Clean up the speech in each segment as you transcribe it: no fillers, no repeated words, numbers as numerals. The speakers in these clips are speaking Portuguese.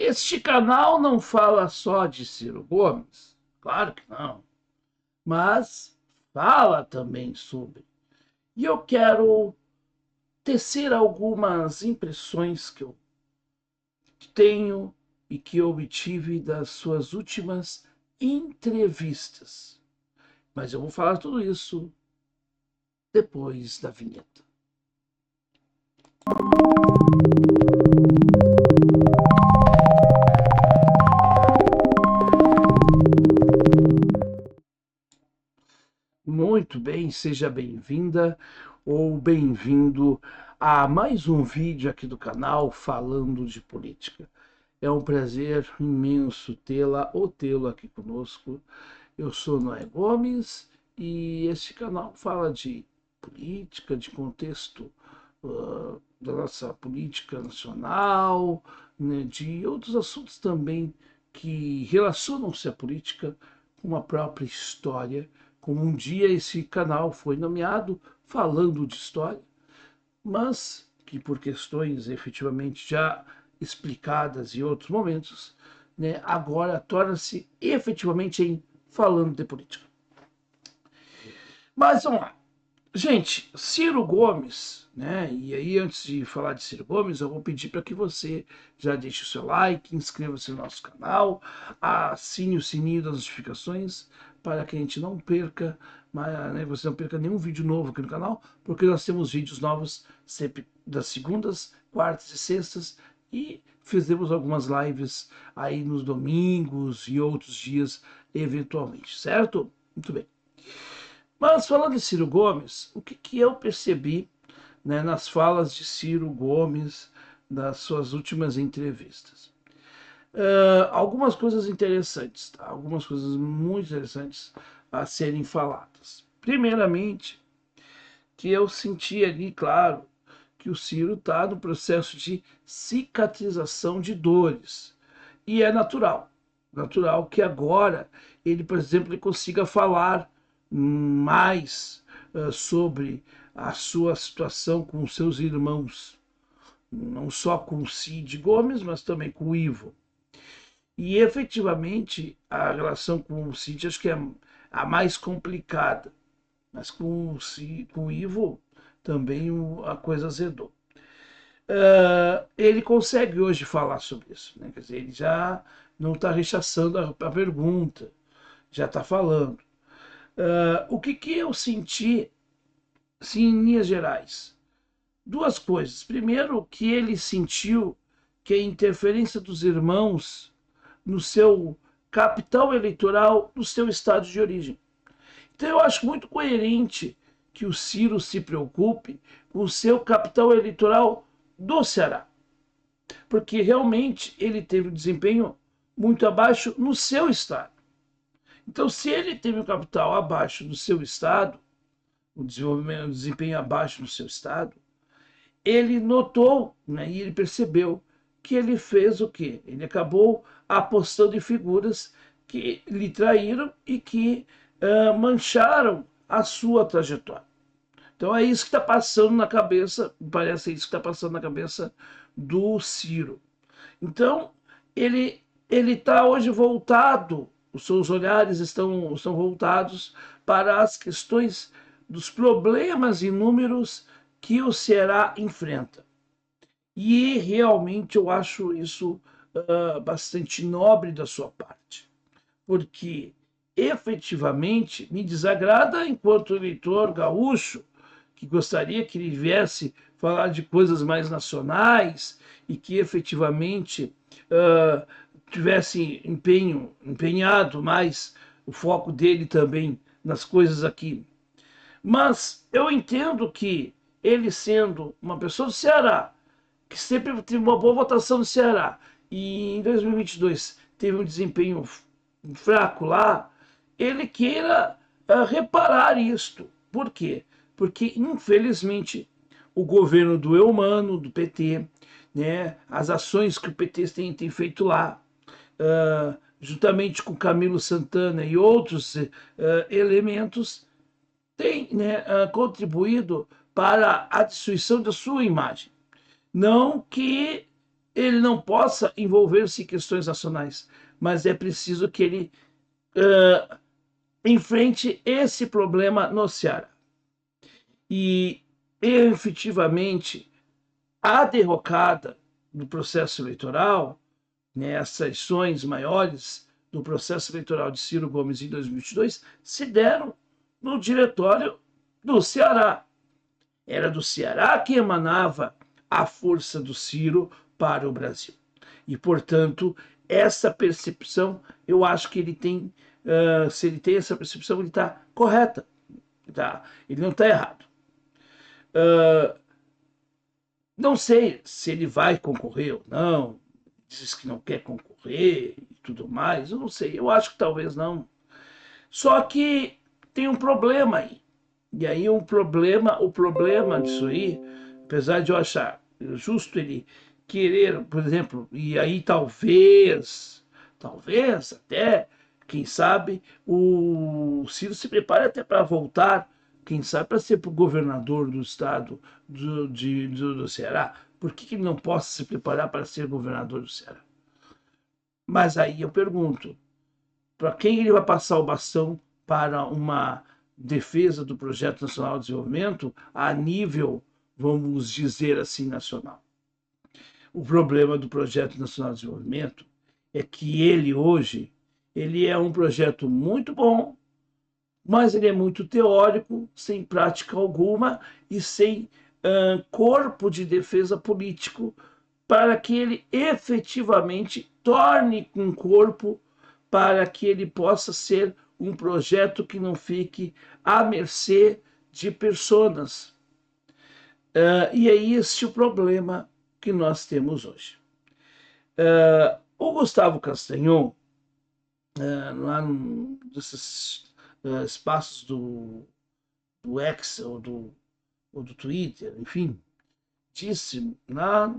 Este canal não fala só de Ciro Gomes, claro que não, mas fala também sobre. E eu quero tecer algumas impressões que eu tenho e que eu obtive das suas últimas entrevistas. Mas eu vou falar tudo isso depois da vinheta. Muito bem, seja bem-vinda ou bem-vindo a mais um vídeo aqui do canal falando de política. É um prazer imenso tê-la ou tê-lo aqui conosco. Eu sou Noé Gomes e este canal fala de política, de contexto da nossa política nacional, né, de outros assuntos também que relacionam-se à política com a própria história, como um dia esse canal foi nomeado falando de história, mas que por questões efetivamente já explicadas em outros momentos, né, agora torna-se efetivamente em falando de política. Mas vamos lá. Gente, Ciro Gomes, né? E aí, antes de falar de Ciro Gomes, eu vou pedir para que você já deixe o seu like, inscreva-se no nosso canal, assine o sininho das notificações para que a gente não perca, né, você não perca nenhum vídeo novo aqui no canal, porque nós temos vídeos novos sempre das segundas, quartas e sextas e fizemos algumas lives aí nos domingos e outros dias eventualmente, certo? Muito bem. Mas falando de Ciro Gomes, o que eu percebi, né, nas falas de Ciro Gomes, das suas últimas entrevistas? Algumas coisas interessantes, tá? Algumas coisas muito interessantes a serem faladas. Primeiramente, que eu senti ali, claro, que o Ciro está no processo de cicatrização de dores. E é natural. Natural que agora ele, por exemplo, ele consiga falar mais sobre a sua situação com os seus irmãos. Não só com o Cid Gomes, mas também com o Ivo. E efetivamente a relação com o Cid acho que é a mais complicada. Mas com o Ivo também a coisa azedou. Ele consegue hoje falar sobre isso. Né? Quer dizer, ele já não está rechaçando a pergunta, já está falando. O que eu senti, sim, em linhas gerais? Duas coisas. Primeiro, que ele sentiu que a interferência dos irmãos no seu capital eleitoral do seu estado de origem. Então eu acho muito coerente que o Ciro se preocupe com o seu capital eleitoral do Ceará, porque realmente ele teve um desempenho muito abaixo no seu estado. Então, se ele teve um capital abaixo no seu estado, o desempenho abaixo no seu estado, ele notou, né, e ele percebeu que ele fez o quê? Ele acabou apostando em figuras que lhe traíram e que mancharam a sua trajetória. Então é isso que está passando na cabeça, parece isso que está passando na cabeça do Ciro. Então ele está hoje voltado, os seus olhares estão voltados para as questões dos problemas inúmeros que o Ceará enfrenta. E realmente eu acho isso bastante nobre da sua parte, porque efetivamente me desagrada enquanto eleitor gaúcho, que gostaria que ele viesse falar de coisas mais nacionais e que efetivamente tivesse empenhado mais o foco dele também nas coisas aqui. Mas eu entendo que ele sendo uma pessoa do Ceará, que sempre teve uma boa votação no Ceará, e em 2022 teve um desempenho fraco lá, ele queira reparar isto. Por quê? Porque, infelizmente, o governo do Eumano, do PT, né, as ações que o PT tem feito lá, juntamente com Camilo Santana e outros elementos, tem, né, contribuído para a destruição da sua imagem. Não que ele não possa envolver-se em questões nacionais, mas é preciso que ele enfrente esse problema no Ceará. E, efetivamente, a derrocada do processo eleitoral, nessas ações maiores do processo eleitoral de Ciro Gomes em 2022, se deram no diretório do Ceará. Era do Ceará que emanava a força do Ciro para o Brasil. E, portanto, essa percepção, eu acho que ele tem, se ele tem essa percepção, ele está correta. Tá? Ele não está errado. Não sei se ele vai concorrer ou não, diz que não quer concorrer e tudo mais, eu não sei, eu acho que talvez não. Só que tem um problema aí. E aí o problema disso aí, apesar de eu achar justo ele querer, por exemplo, e aí talvez até, quem sabe, o Ciro se prepare até para voltar, quem sabe para ser governador do estado do Ceará. Por que ele não possa se preparar para ser governador do Ceará? Mas aí eu pergunto, para quem ele vai passar o bastão para uma defesa do Projeto Nacional de Desenvolvimento a nível, vamos dizer assim, nacional? O problema do Projeto Nacional de Desenvolvimento é que ele hoje ele é um projeto muito bom, mas ele é muito teórico, sem prática alguma e sem corpo de defesa político para que ele efetivamente torne um corpo para que ele possa ser um projeto que não fique à mercê de pessoas. E é esse o problema que nós temos hoje. O Gustavo Castanhon, lá nesses espaços do X ou do Twitter, enfim, disse lá,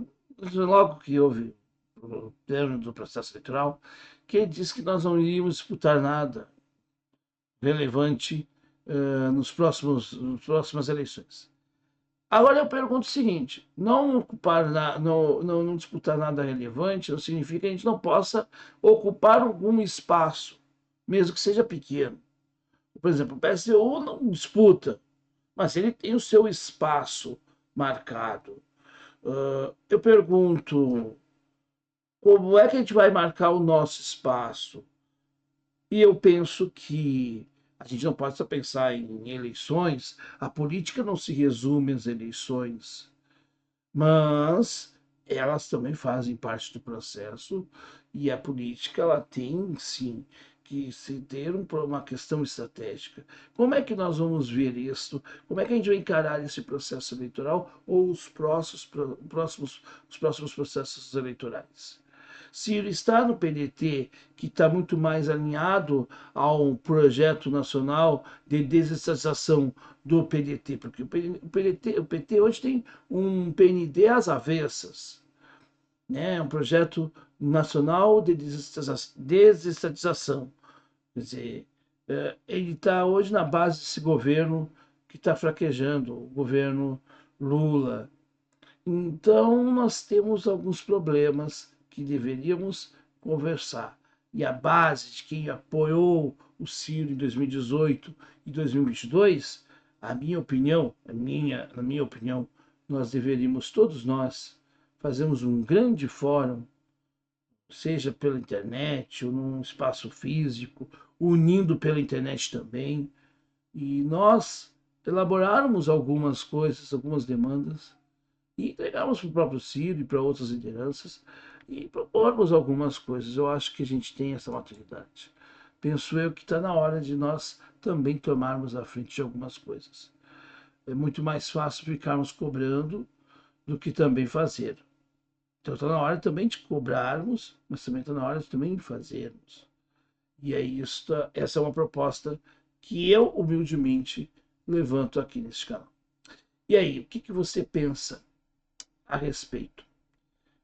logo que houve o término do processo eleitoral, que ele disse que nós não iríamos disputar nada relevante nas próximas eleições. Agora eu pergunto o seguinte: não disputar nada relevante não significa que a gente não possa ocupar algum espaço, mesmo que seja pequeno. Por exemplo, o PSU não disputa, mas ele tem o seu espaço marcado. Eu pergunto, como é que a gente vai marcar o nosso espaço? E eu penso que a gente não pode só pensar em eleições, a política não se resume às eleições, mas elas também fazem parte do processo e a política ela tem sim que se ter uma questão estratégica. Como é que nós vamos ver isso? Como é que a gente vai encarar esse processo eleitoral ou os próximos processos eleitorais? Ciro está no PDT, que está muito mais alinhado ao projeto nacional de desestatização do PDT, porque o PT hoje tem um PND às avessas, né? Um projeto nacional de desestatização. Quer dizer, ele está hoje na base desse governo que está fraquejando, o governo Lula. Então, nós temos alguns problemas que deveríamos conversar. E a base de quem apoiou o Ciro em 2018 e 2022, na minha opinião, nós deveríamos, todos nós, fazermos um grande fórum, seja pela internet ou num espaço físico, unindo pela internet também, e nós elaborarmos algumas coisas, algumas demandas, e entregarmos para o próprio Ciro e para outras lideranças e propormos algumas coisas. Eu acho que a gente tem essa maturidade. Penso eu que está na hora de nós também tomarmos a frente de algumas coisas. É muito mais fácil ficarmos cobrando do que também fazer. Então está na hora também de cobrarmos, mas também está na hora de também fazermos. E é isso, essa é uma proposta que eu humildemente levanto aqui neste canal. E aí, o que você pensa a respeito?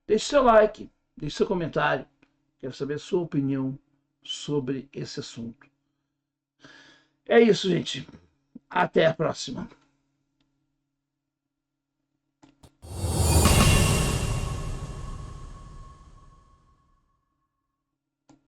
Deixe seu like, deixe seu comentário. Quero saber a sua opinião sobre esse assunto. É isso, gente. Até a próxima.